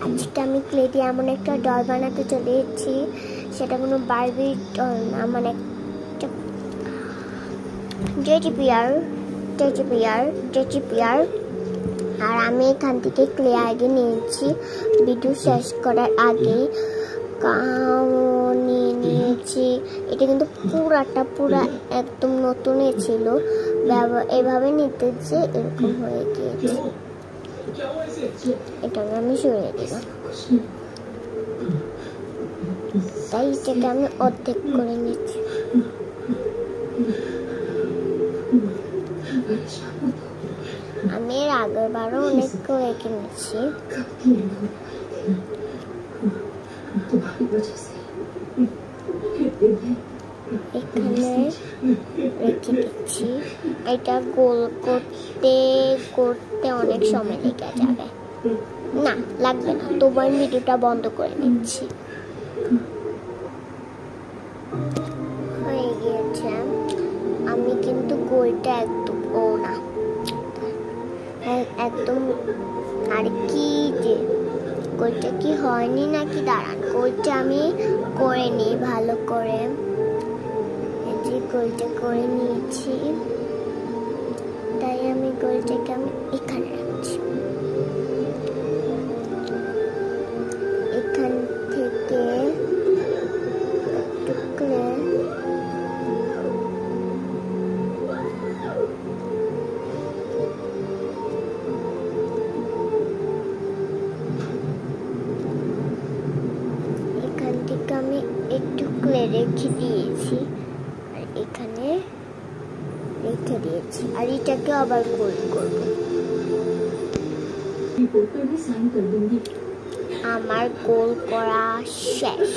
আজকে আমি ক্লে দিয়ে এমন একটা ডল বানাতে চলে এসেছি, সেটা কোনো বারবি ডল না, মানে একটা টেডি বিয়ার। আর আমি এখান থেকে ক্লে আগে নিয়েছি, ভিডিও শেষ করার আগেই নিয়ে নিয়েছি। এটা কিন্তু পুরা একদম নতুনই ছিল, এভাবে নিতে যে এরকম হয়ে গিয়েছে। এটাকে আমি সরিয়ে দিলাম, তাই এটাকে আমি অর্ধেক করে নিচ্ছি। আমি এর আগের বারও অনেক করে কিনেছি। এখানে রেখে দিচ্ছি। এটা গোল করতে অনেক সময় লেগে যাবে, না লাগবে না, তবু আমি ভিডিওটা বন্ধ করে নিচ্ছি। হয়ে গিয়েছে। আমি কিন্তু গোলটা একদম আর কি যে গোলটা কি হয়নি নাকি, দাঁড়ান, গোলটা আমি করে নিই ভালো করে। এই যে গোলটা করে নিয়েছি, তাই আমি গোলটাকে আমি এখানে রাখছি। এখান থেকে টুকরে আমি একটু ক্লে রেখে দিয়েছি, আর এখানে রেখে দিয়েছি, আর এটাকে আবার গোল করব। আমার গোল করা শেষ।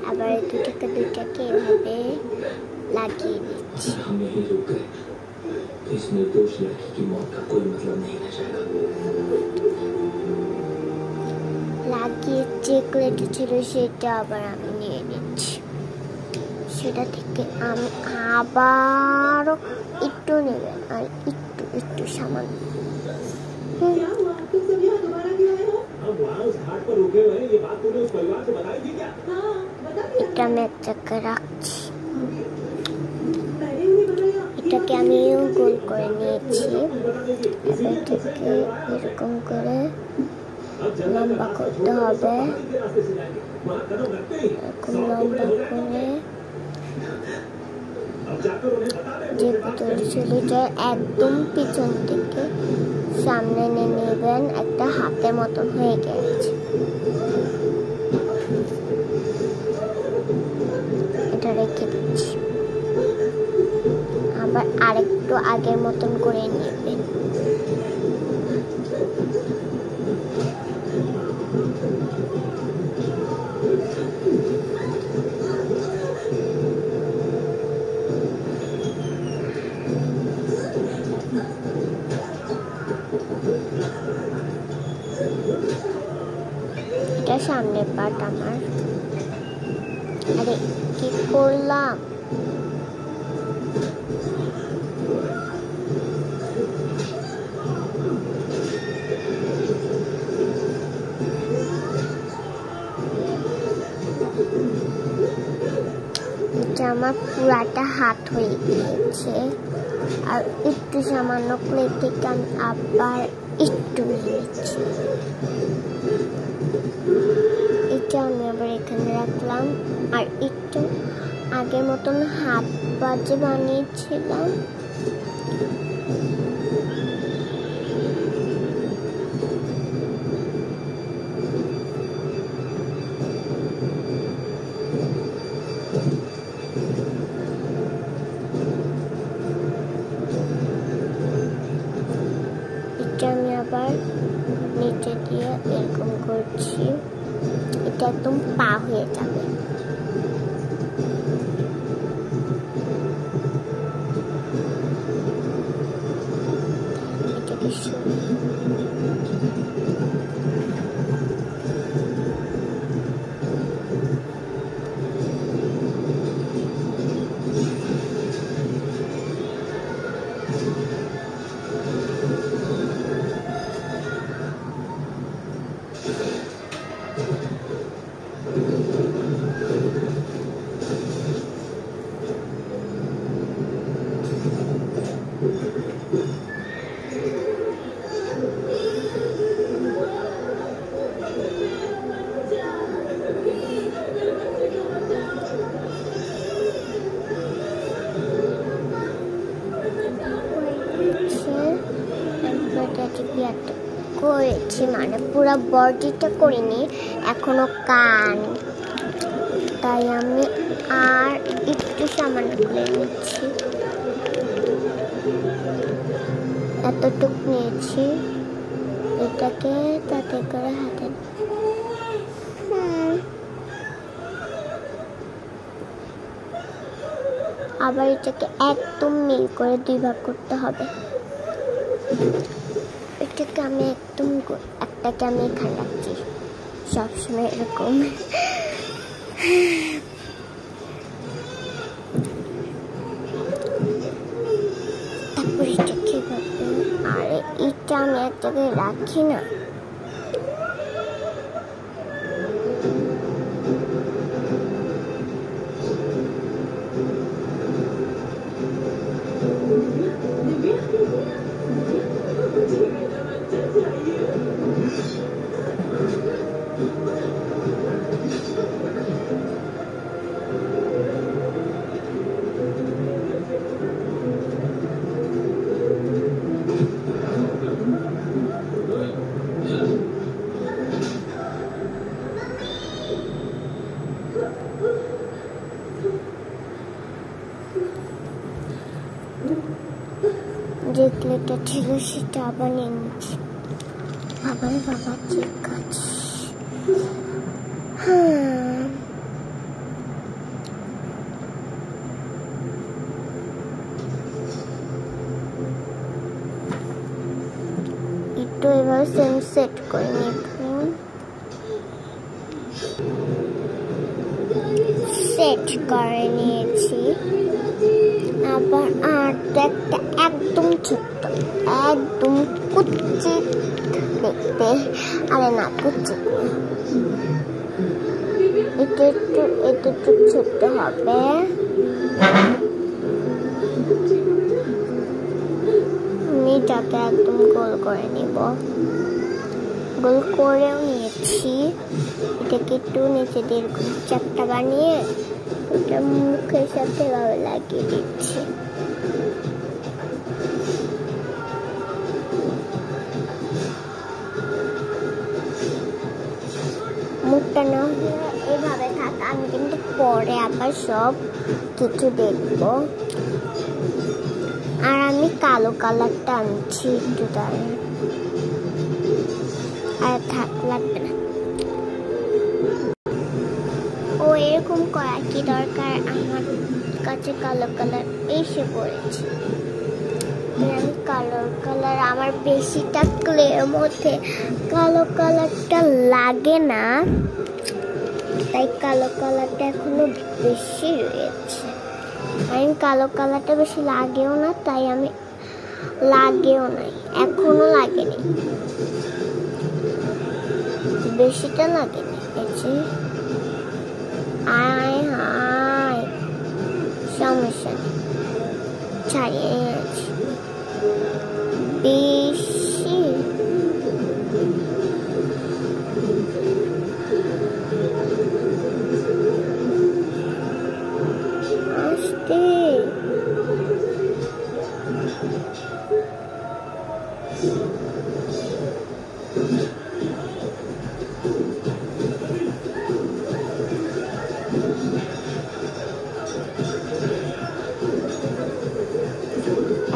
আবার দুটাকে এভাবে লাগিয়ে দিচ্ছি। লাগিয়ে যে ক্লেটা ছিল সেটা আবার আমি নিয়ে নিচ্ছি। সেটা থেকে আমি আবারও একটু নেবেন, আর একটু সামান্য এটা আমি এক জায়গায় রাখছি। এটাকে আমি গোল করে নিয়েছি। এবার থেকে এরকম করে লম্বা করতে হবে, এরকম লম্বা করে যে পুতুল ছবিটা একদম পিছন থেকে সামনে নিয়ে নেবেন, একটা হাতের মতন হয়ে গেছে। এটা রেখে দিচ্ছি, আবার আরেকটু আগের মতন করে নেবেন। এটা সামনের পার্ট আমার। আরে কি করলাম, এটা আমার পুরাটা হাত হয়ে গিয়েছে। আর একটু সামান্য ক্লে থেকে আমি আবার একটু নিয়ে নিচ্ছি। এটা আমি আবার এখানে রাখলাম, আর একটু আগের মতন হাত বাজে বানিয়েছিলাম, এটা আমি আবার নিচে দিয়ে এরকম করছি। এটা একদম পা হয়ে যাবে। এটাকে করেছি মানে পুরো বডিটা করিনি, এখনো কান, তাই আমি আর একটু সামান্য করে নিচ্ছি। এতটুক নিয়েছি, এটাকে তাতে করে হাতে আবার এটাকে একদম মিল করে 2 ভাগ করতে হবে। এটাকে আমি একদম একটাকে আমি এখানে রাখছি সবসময় এরকম। তারপর এটাকে আর এটা আমি এক জায়গায় রাখি না, যে ক্লেটা ছিল সেটা আবার নিয়ে নিচ্ছি। বাবা ঠিক আছে। একটু এবার সেম সেট করে নিলাম, সেট করে নিয়েছি। আবার আরটা একটা একদম ছোট্ট, একদম কুচিত দেখতে, আরে না কুচিত না, এটা একটু ছোট্ট হবে। আমি এটাকে একদম গোল করে নিব, গোল করেও নিয়েছি। এটাকে একটু নিচে দিয়ে চাপটা বানিয়ে ওটা মুখের সাথে ভাবে লাগিয়ে দিচ্ছি। মুখটা না এভাবে থাক, আমি কিন্তু পরে আবার সব কিছু দেখব। আর আমি কালো কালারটা আনছি, একটু দাঁড়িয়ে, আর থাক লাগবে না। ও এরকম করা কি দরকার, আমার কাছে কালো কালার এসে পড়েছে। আমি কালো কালার, আমার বেশিটা ক্লের মধ্যে কালো কালারটা লাগে না, তাই কালো কালারটা এখনো বেশি রয়েছে। আমি কালো কালারটা বেশি লাগেও না, তাই আমি লাগেও নাই, এখনো লাগেনি, বেশিটা লাগেনি। আয় হায়, সমস্যা নেই, ছাড়িয়ে গেছি বেশি। আস্তে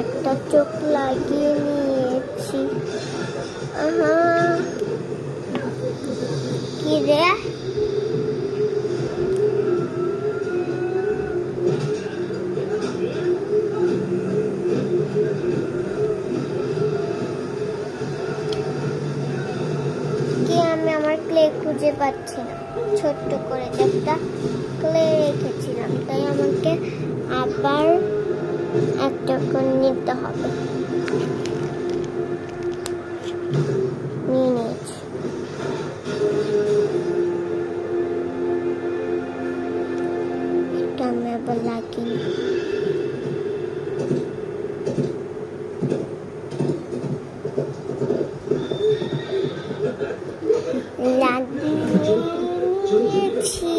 একটা চোখ লাগিয়ে নিয়েছি। কি রে, আমি আমার ক্লে খুঁজে পাচ্ছি না, ছোট্ট করে একটা ক্লে রেখেছিলাম, তাই আমাকে আবার একটা করে নিতে হবে। নিয়ে নিয়েছি। একবার লাগিয়ে লাগিয়েছি।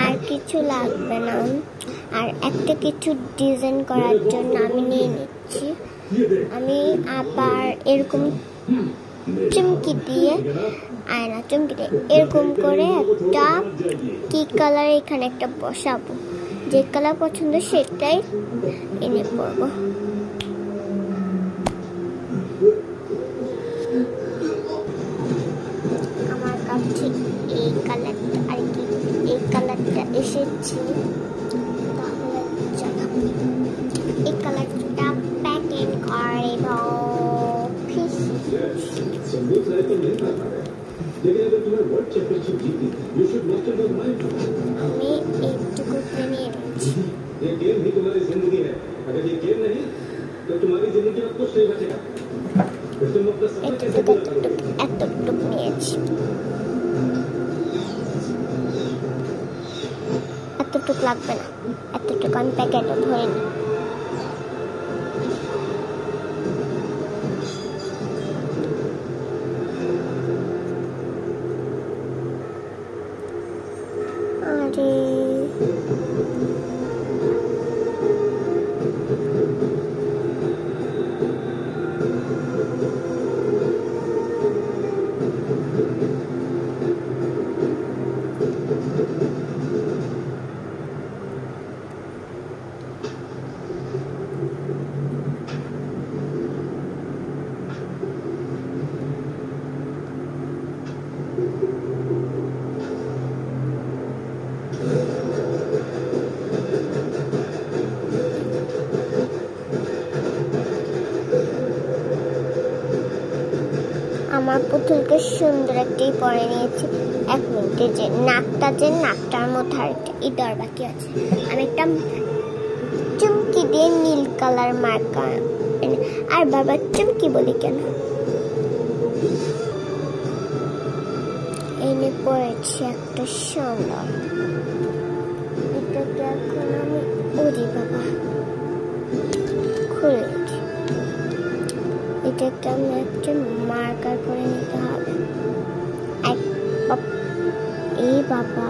আর কিছু লাগবে না। আর একটা কিছু ডিজাইন করার জন্য আমি নিয়ে নিচ্ছি। আমি আবার এরকম চুমকি দিয়ে আয়না চুমকি দিয়ে এরকম করে একটা কি কালার এখানে একটা বসাবো। যে কালার পছন্দ সেটাই এনে পড়বো। আমার কাছে এই কালারটা আর কি এই কালারটা এসেছে, তাহলে এই কালারটা প্যাকিং করে দাও। আমি এইটুকু নিয়ে নিচ্ছি। এতটুক নিয়েছি। এতটুক লাগবে না, এতটুকু আমি প্যাকেটে ধরে নিই। আমার পুতুলকে সুন্দর একটি পরে নিয়েছি। 1 মিনিটে যে নাকটার মধ্যে আরেকটা ইঁদুর বাকি আছে। আমি একটা চুমকি দিয়ে নীল কালার মার্কা, আর বারবার চুমকি বলি কেন, এনে পড়েছি একটা সুন্দর। এটাকে এখন আমি ওরে বাবা খুলে দিচ্ছি। এটাকে আমি একটা মার্কার করে নিতে হবে। এই বাবা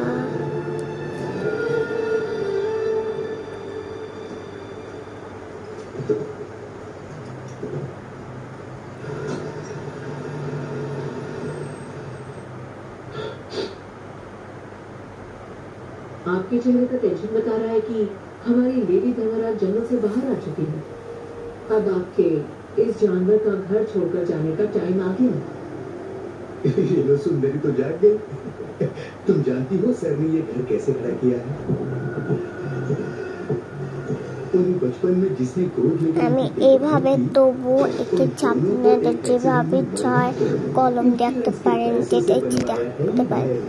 आपके चेहरे का टेंशन बता रहा है कि हमारी लेडी धनराज जंगल से बाहर आ चुकी है। अब आपके इस जानवर का घर छोड़कर जाने का टाइम आ गया। ये लो सुंदरी तो जाग गई। तुम जानती हो सर ने ये घर कैसे खड़ा किया है? बचपन में जिसने गोद लेकर আমি এইভাবে তবু একটু চাপনাদের যেভাবে ছয় কলম দেখতে পারেন যেটা দেখতে পারেন।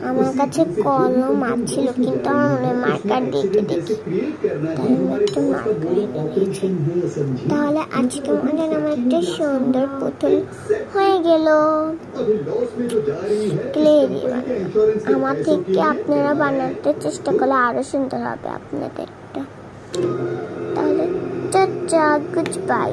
আমার কাছে কলম আছিল কিন্তু আমার মনে মার্কার দেখে তাহলে আজকে মনে আমার একটা সুন্দর পুতুল হয়ে গেল। আমার থেকে আপনারা বানাতে চেষ্টা করলে আরো সুন্দর হবে আপনাদেরটা। তাহলে টাটা, গুড বাই।